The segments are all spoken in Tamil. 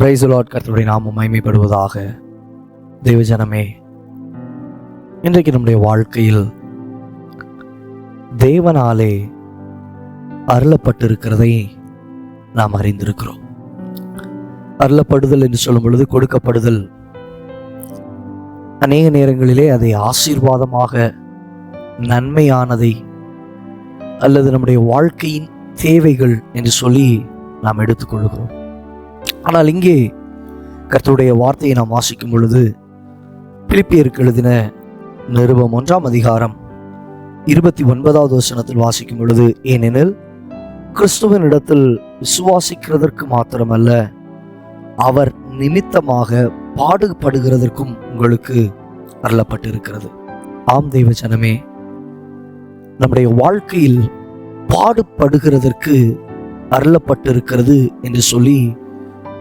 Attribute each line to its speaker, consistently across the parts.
Speaker 1: Praise the Lord. கர்த்தருடைய நாமம் மகிமைப்படுவதாக. தேவஜனமே, இன்றைக்கு நம்முடைய வாழ்க்கையில் தேவனாலே அருளப்பட்டிருக்கிறதை நாம் அறிந்திருக்கிறோம். அருளப்படுதல் என்று சொல்லும் பொழுது கொடுக்கப்படுதல். அநேக நேரங்களிலே அதை ஆசீர்வாதமாக, நன்மையானதை அல்லது நம்முடைய வாழ்க்கையின் தேவைகள் என்று சொல்லி நாம் எடுத்துக்கொள்கிறோம். ஆனால் இங்கே கர்த்தருடைய வார்த்தையை நாம் வாசிக்கும் பொழுது, பிலிப்பியருக்கு எழுதின நிருபம் 1ஆம் அதிகாரம் 29வது வசனத்தில் வாசிக்கும் பொழுது, ஏனெனில் கிறிஸ்துவின் இடத்தில் விசுவாசிக்கிறதற்கு மாத்திரமல்ல, அவர் நிமித்தமாக பாடுபடுகிறதற்கும் உங்களுக்கு அருளப்பட்டிருக்கிறது. ஆம் தேவஜனமே, நம்முடைய வாழ்க்கையில் பாடுபடுகிறதற்கு அருளப்பட்டிருக்கிறது என்று சொல்லி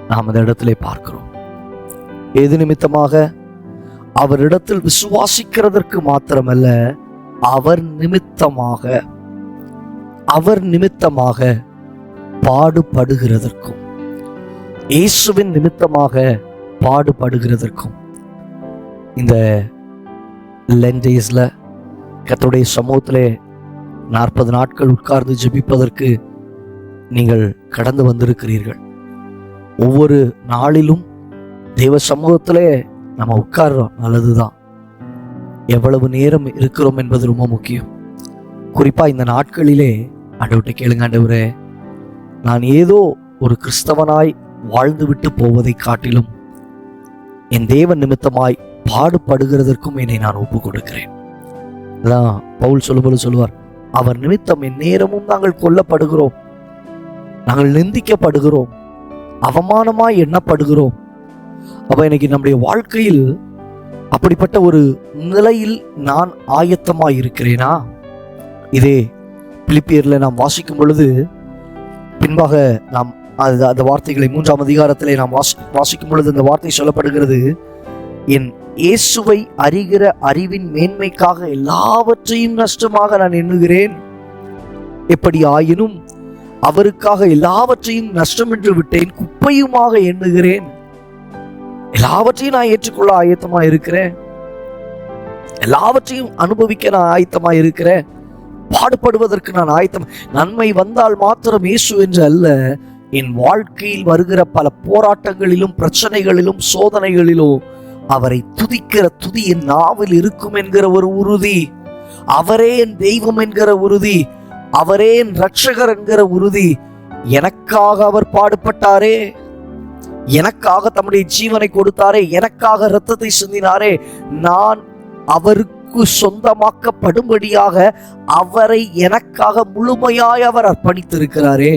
Speaker 1: நாம் அந்த இடத்திலே பார்க்கிறோம். எது நிமித்தமாக? அவரிடத்தில் விசுவாசிக்கிறதற்கு மாத்திரமல்ல, அவர் நிமித்தமாக பாடுபடுகிறதற்கும், இயேசுவின் நிமித்தமாக பாடுபடுகிறதற்கும். இந்த லென்டேஸ்ல கர்த்தருடைய சமூகத்திலே 40 நாட்கள் உட்கார்ந்து ஜெபிப்பதற்கு நீங்கள் கடந்து வந்திருக்கிறீர்கள். ஒவ்வொரு நாளிலும் தேவ சமூகத்திலே நம்ம உட்கார்றோம், நல்லதுதான். எவ்வளவு நேரம் இருக்கிறோம் என்பது ரொம்ப முக்கியம். குறிப்பா இந்த நாட்களிலே ஆண்டவர்கிட்ட கேளுங்க, ஆண்டவரே, நான் ஏதோ ஒரு கிறிஸ்தவனாய் வாழ்ந்து விட்டு போவதை காட்டிலும் என் தேவன் நிமித்தமாய் பாடுபடுகிறதற்கும் என்னை நான் ஒப்பு கொடுக்கிறேன். அதான் பவுல் சொல்லும்போது சொல்லுவார், அவர் நிமித்தம் என் நேரமும் நாங்கள் கொல்லப்படுகிறோம், நாங்கள் நிந்திக்கப்படுகிறோம், அவமானமாய் எண்ணப்படுகிறோம். அப்ப இன்னைக்கு நம்முடைய வாழ்க்கையில் அப்படிப்பட்ட ஒரு நிலையில் நான் ஆயத்தமாய் இருக்கிறேனா? இதே பிலிப்பியர்ல நாம் வாசிக்கும் பொழுது, பின்பாக நாம் அந்த வார்த்தைகளை 3ஆம் அதிகாரத்திலே நாம் வாசிக்கும் பொழுது அந்த வார்த்தை சொல்லப்படுகிறது, என் இயேசுவை அறிகிற அறிவின் மேன்மைக்காக எல்லாவற்றையும் நஷ்டமாக நான் எண்ணுகிறேன். எப்படி ஆயினும் அவருக்காக எல்லாவற்றையும் நஷ்டம் என்று விட்டேன், குப்பையுமாக எண்ணுகிறேன். எல்லாவற்றையும் நான் ஏற்றுக்கொள்ள ஆயத்தமா இருக்கிறேன், எல்லாவற்றையும் அனுபவிக்க நான் ஆயத்தமா இருக்கிறேன், பாடுபடுவதற்கு நான் ஆயத்தம். நன்மை வந்தால் மாத்திரம் இயேசு என்று அல்ல, என் வாழ்க்கையில் வருகிற பல போராட்டங்களிலும் பிரச்சனைகளிலும் சோதனைகளிலும் அவரை துதிக்கிற துதி என் நாவில் இருக்கும் என்கிற ஒரு உறுதி, அவரே என் தெய்வம் என்கிற உறுதி, அவரே என் ரட்சகர் என்கிற உறுதி. எனக்காக அவர் பாடுபட்டாரே, எனக்காக தம்முடைய ஜீவனை கொடுத்தாரே, எனக்காக இரத்தத்தை சிந்தினாரே, நான் அவருக்கு சொந்தமாக்கப்படும்படியாக அவரை எனக்காக முழுமையாய் அவர் அர்ப்பணித்திருக்கிறாரே.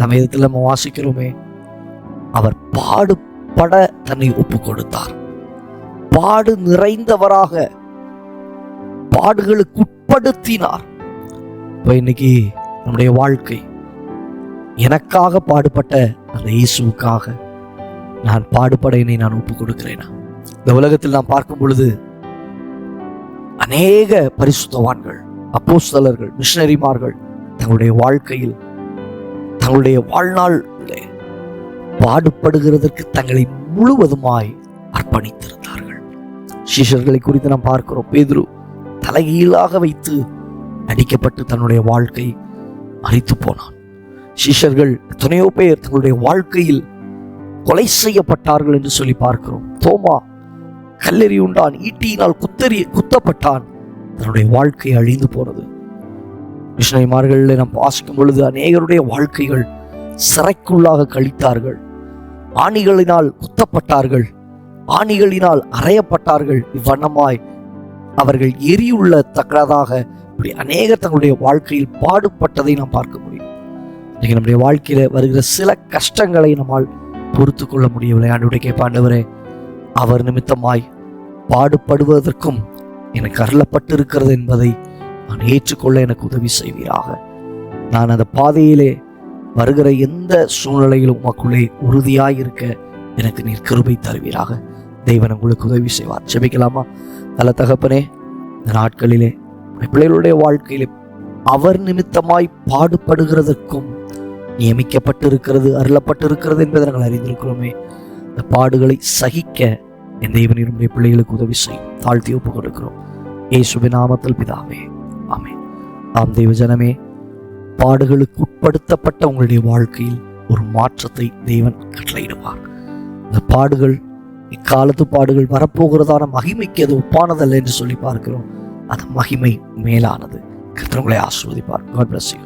Speaker 1: சமயத்தில் நம்ம வாசிக்கிறோமே, அவர் பாடுபட தன்னை ஒப்பு கொடுத்தார். பாடு நிறைந்தவராக பாடுகளுக்கு உட்படுத்தினார். இன்னைக்கு நம்முடைய வாழ்க்கை, எனக்காக பாடுபட்ட அந்த இயேசுவுக்காக நான் பாடுபட என்னை நான் ஒப்பு கொடுக்கிறேனா? இந்த உலகத்தில் நாம் பார்க்கும் பொழுது அநேக பரிசுத்தவான்கள், அப்போஸ்தலர்கள், மிஷனரிமார்கள் தங்களுடைய வாழ்க்கையில், தங்களுடைய வாழ்நாளிலே பாடுபடுகிறதற்கு தங்களை முழுவதுமாய் அர்ப்பணித்திருந்தார்கள். சீஷர்களை குறித்து நாம் பார்க்கிறோம். பேதுரு தலைகீழாக வைத்து அடிக்கப்பட்டு தன்னுடைய வாழ்க்கை மரித்து போனான். சீஷர்கள் எத்தனையோ பேர் தங்களுடைய வாழ்க்கையில் கொலை செய்யப்பட்டார்கள் என்று சொல்லி பார்க்கிறோம். தோமா கல்லெறி உண்டான், ஈட்டியினால் குத்தப்பட்டான், தன்னுடைய வாழ்க்கை அழிந்து போனது. மிஷனரிமார்கள் நாம் வாசிக்கும் பொழுது அநேகருடைய வாழ்க்கைகள் சிறைக்குள்ளாக கழித்தார்கள், ஆணிகளினால் குத்தப்பட்டார்கள், ஆணிகளினால் அறையப்பட்டார்கள். இவ்வண்ணமாய் அவர்கள் எரியுள்ள தக்கதாக இப்படி அநேகர் தங்களுடைய வாழ்க்கையில் பாடுபட்டதை நாம் பார்க்க முடியும். இன்னைக்கு நம்முடைய வாழ்க்கையில வருகிற சில கஷ்டங்களை நம்மால் பொறுத்து கொள்ள முடியவில்லை. ஆண்டவரே கேட்ப, ஆண்டவரே, அவர் நிமித்தமாய் பாடுபடுவதற்கும் எனக்கு அருளப்பட்டிருக்கிறது என்பதை நான் ஏற்றுக்கொள்ள எனக்கு உதவி செய்வீராக. நான் அந்த பாதையிலே வருகிற எந்த சூழ்நிலையிலும் உமக்குள்ளே உறுதியாய் இருக்க எனக்கு நீர் கிருபை தருவீராக. தேவன் உங்களுக்கு உதவி செய்வார். ஜெபிக்கலாமா? நல்ல தகப்பனே, இந்த நாட்களிலே பிள்ளைகளுடைய வாழ்க்கையிலே அவர் நிமித்தமாய் பாடுபடுகிறதற்கும் நியமிக்கப்பட்டிருக்கிறது, அருளப்பட்டிருக்கிறது என்பதை நாங்கள் அறிந்திருக்கிறோமே. இந்த பாடுகளை சகிக்க என் தேவன் நம்முடைய பிள்ளைகளுக்கு உதவி செய்யும். தாழ்த்தி ஒப்புக் கொடுக்கிறோம் இயேசுவின் நாமத்தில் பிதாவே, ஆமென். ஆம் தேவ ஜனமே, பாடுகளுக்கு உட்படுத்தப்பட்ட உங்களுடைய வாழ்க்கையில் ஒரு மாற்றத்தை தேவன் கட்டளையிடுவார். இந்த பாடுகள், இக்காலத்து பாடுகள் வரப்போகிறதான மகிமைக்கு அது ஒப்பானதல்ல என்று சொல்லி பார்க்கிறோம். அந்த மகிமை மேலானது. கர்த்தர் உங்களை ஆசீர்வதிப்பார். God bless you.